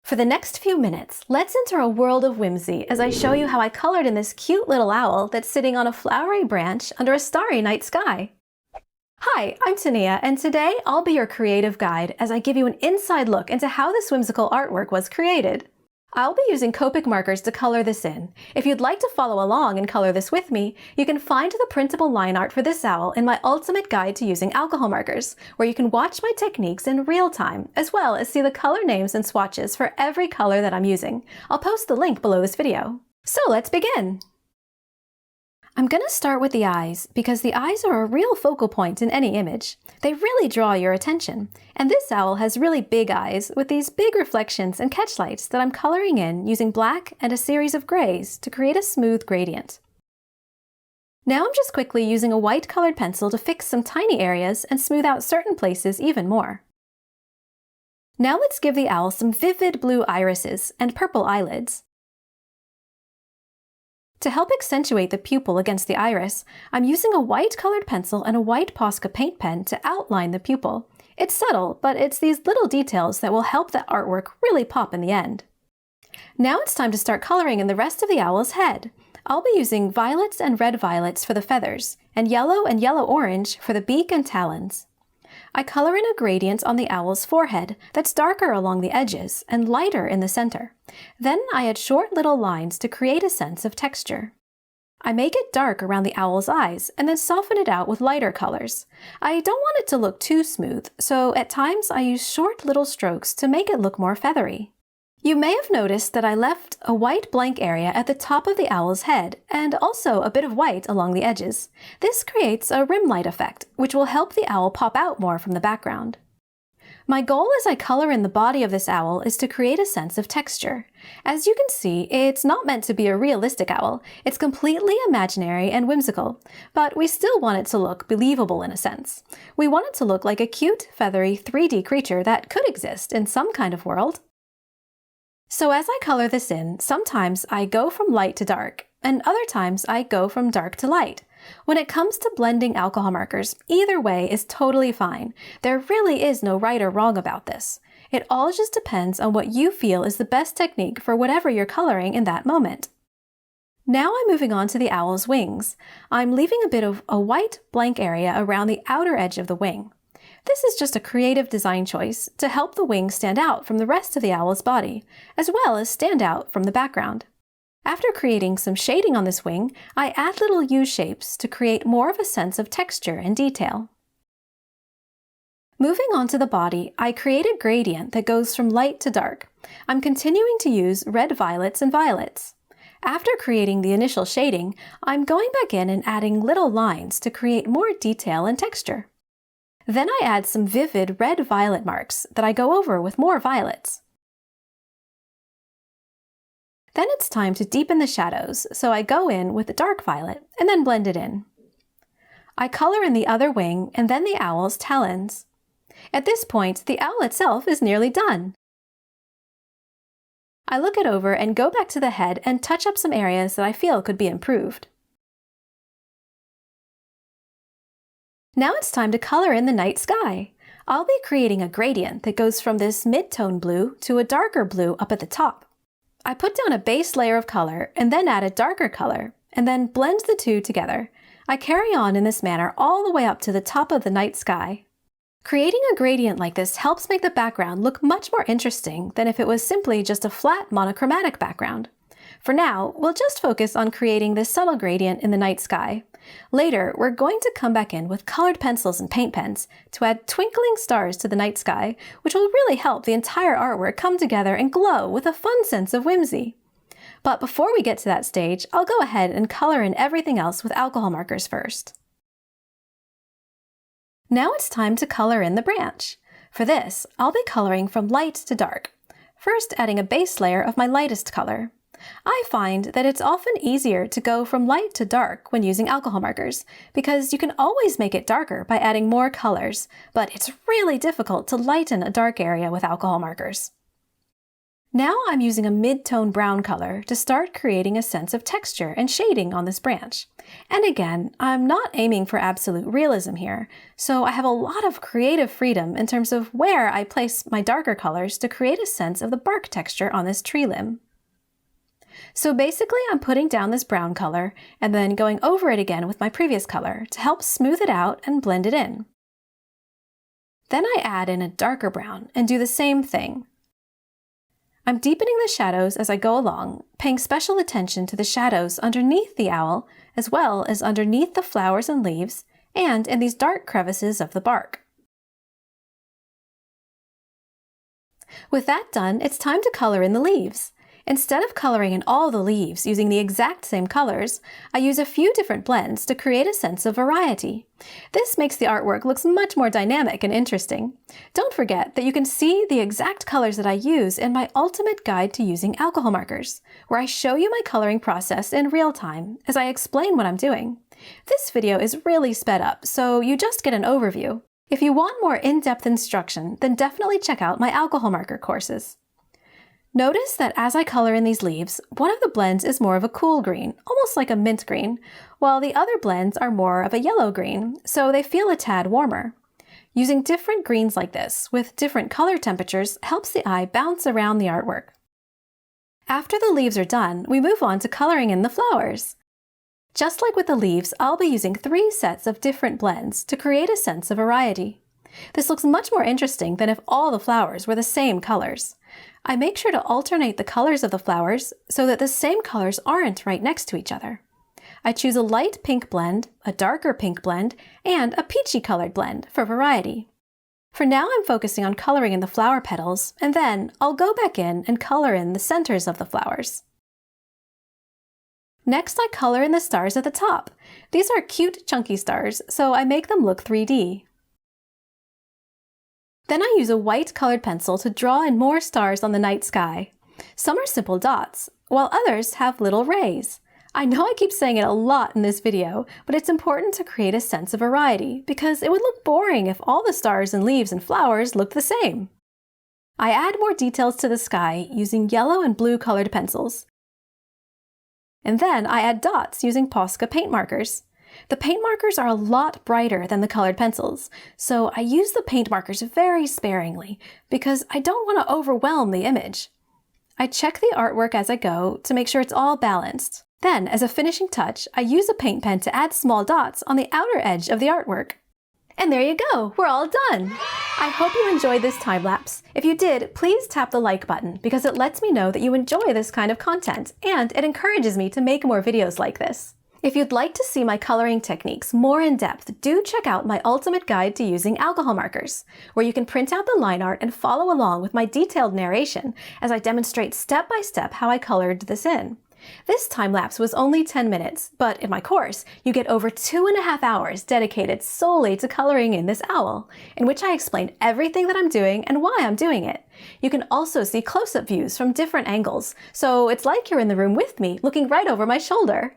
For the next few minutes, let's enter a world of whimsy as I show you how I colored in this cute little owl that's sitting on a flowery branch under a starry night sky. Hi, I'm Tania, and today I'll be your creative guide as I give you an inside look into how this whimsical artwork was created. I'll be using Copic markers to color this in. If you'd like to follow along and color this with me, you can find the printable line art for this owl in my ultimate guide to using alcohol markers, where you can watch my techniques in real time, as well as see the color names and swatches for every color that I'm using. I'll post the link below this video. So let's begin! I'm gonna start with the eyes, because the eyes are a real focal point in any image. They really draw your attention. And this owl has really big eyes with these big reflections and catchlights that I'm coloring in using black and a series of grays to create a smooth gradient. Now I'm just quickly using a white colored pencil to fix some tiny areas and smooth out certain places even more. Now let's give the owl some vivid blue irises and purple eyelids. To help accentuate the pupil against the iris, I'm using a white-colored pencil and a white Posca paint pen to outline the pupil. It's subtle, but it's these little details that will help the artwork really pop in the end. Now it's time to start coloring in the rest of the owl's head. I'll be using violets and red violets for the feathers, and yellow-orange for the beak and talons. I color in a gradient on the owl's forehead that's darker along the edges and lighter in the center. Then I add short little lines to create a sense of texture. I make it dark around the owl's eyes and then soften it out with lighter colors. I don't want it to look too smooth, so at times I use short little strokes to make it look more feathery. You may have noticed that I left a white blank area at the top of the owl's head, and also a bit of white along the edges. This creates a rim light effect, which will help the owl pop out more from the background. My goal as I color in the body of this owl is to create a sense of texture. As you can see, it's not meant to be a realistic owl. It's completely imaginary and whimsical, but we still want it to look believable in a sense. We want it to look like a cute, feathery 3D creature that could exist in some kind of world. So as I color this in, sometimes I go from light to dark, and other times I go from dark to light. When it comes to blending alcohol markers, either way is totally fine. There really is no right or wrong about this. It all just depends on what you feel is the best technique for whatever you're coloring in that moment. Now I'm moving on to the owl's wings. I'm leaving a bit of a white blank area around the outer edge of the wing. This is just a creative design choice to help the wings stand out from the rest of the owl's body, as well as stand out from the background. After creating some shading on this wing, I add little U-shapes to create more of a sense of texture and detail. Moving on to the body, I create a gradient that goes from light to dark. I'm continuing to use red violets and violets. After creating the initial shading, I'm going back in and adding little lines to create more detail and texture. Then I add some vivid red-violet marks that I go over with more violets. Then it's time to deepen the shadows, so I go in with the dark violet and then blend it in. I color in the other wing and then the owl's talons. At this point, the owl itself is nearly done. I look it over and go back to the head and touch up some areas that I feel could be improved. Now it's time to color in the night sky. I'll be creating a gradient that goes from this mid-tone blue to a darker blue up at the top. I put down a base layer of color and then add a darker color, and then blend the two together. I carry on in this manner all the way up to the top of the night sky. Creating a gradient like this helps make the background look much more interesting than if it was simply just a flat monochromatic background. For now, we'll just focus on creating this subtle gradient in the night sky. Later, we're going to come back in with colored pencils and paint pens to add twinkling stars to the night sky, which will really help the entire artwork come together and glow with a fun sense of whimsy. But before we get to that stage, I'll go ahead and color in everything else with alcohol markers first. Now it's time to color in the branch. For this, I'll be coloring from light to dark, first adding a base layer of my lightest color. I find that it's often easier to go from light to dark when using alcohol markers, because you can always make it darker by adding more colors, but it's really difficult to lighten a dark area with alcohol markers. Now I'm using a mid-tone brown color to start creating a sense of texture and shading on this branch. And again, I'm not aiming for absolute realism here, so I have a lot of creative freedom in terms of where I place my darker colors to create a sense of the bark texture on this tree limb. So basically I'm putting down this brown color and then going over it again with my previous color to help smooth it out and blend it in. Then I add in a darker brown and do the same thing. I'm deepening the shadows as I go along, paying special attention to the shadows underneath the owl, as well as underneath the flowers and leaves, and in these dark crevices of the bark. With that done, it's time to color in the leaves. Instead of coloring in all the leaves using the exact same colors, I use a few different blends to create a sense of variety. This makes the artwork look much more dynamic and interesting. Don't forget that you can see the exact colors that I use in my ultimate guide to using alcohol markers, where I show you my coloring process in real time as I explain what I'm doing. This video is really sped up, so you just get an overview. If you want more in-depth instruction, then definitely check out my alcohol marker courses. Notice that as I color in these leaves, one of the blends is more of a cool green, almost like a mint green, while the other blends are more of a yellow green, so they feel a tad warmer. Using different greens like this, with different color temperatures, helps the eye bounce around the artwork. After the leaves are done, we move on to coloring in the flowers. Just like with the leaves, I'll be using 3 sets of different blends to create a sense of variety. This looks much more interesting than if all the flowers were the same colors. I make sure to alternate the colors of the flowers so that the same colors aren't right next to each other. I choose a light pink blend, a darker pink blend, and a peachy colored blend for variety. For now, I'm focusing on coloring in the flower petals, and then I'll go back in and color in the centers of the flowers. Next, I color in the stars at the top. These are cute, chunky stars, so I make them look 3D. Then I use a white colored pencil to draw in more stars on the night sky. Some are simple dots, while others have little rays. I know I keep saying it a lot in this video, but it's important to create a sense of variety because it would look boring if all the stars and leaves and flowers looked the same. I add more details to the sky using yellow and blue colored pencils. And then I add dots using Posca paint markers. The paint markers are a lot brighter than the colored pencils, so I use the paint markers very sparingly because I don't want to overwhelm the image. I check the artwork as I go to make sure it's all balanced. Then, as a finishing touch, I use a paint pen to add small dots on the outer edge of the artwork. And there you go, we're all done! I hope you enjoyed this time lapse. If you did, please tap the like button because it lets me know that you enjoy this kind of content and it encourages me to make more videos like this. If you'd like to see my coloring techniques more in depth, do check out my ultimate guide to using alcohol markers, where you can print out the line art and follow along with my detailed narration as I demonstrate step by step how I colored this in. This time lapse was only 10 minutes, but in my course, you get over 2.5 hours dedicated solely to coloring in this owl, in which I explain everything that I'm doing and why I'm doing it. You can also see close-up views from different angles, so it's like you're in the room with me, looking right over my shoulder.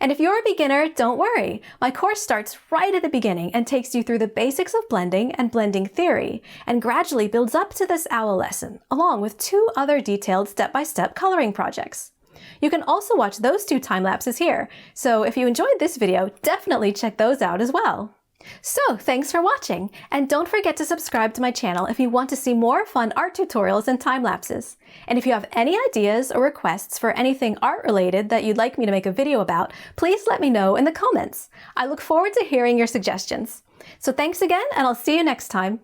And if you're a beginner, don't worry. My course starts right at the beginning and takes you through the basics of blending and blending theory, and gradually builds up to this owl lesson, along with 2 other detailed step-by-step coloring projects. You can also watch those 2 time lapses here, so if you enjoyed this video, definitely check those out as well. So thanks for watching, and don't forget to subscribe to my channel if you want to see more fun art tutorials and time lapses. And if you have any ideas or requests for anything art related that you'd like me to make a video about, please let me know in the comments. I look forward to hearing your suggestions. So thanks again, and I'll see you next time.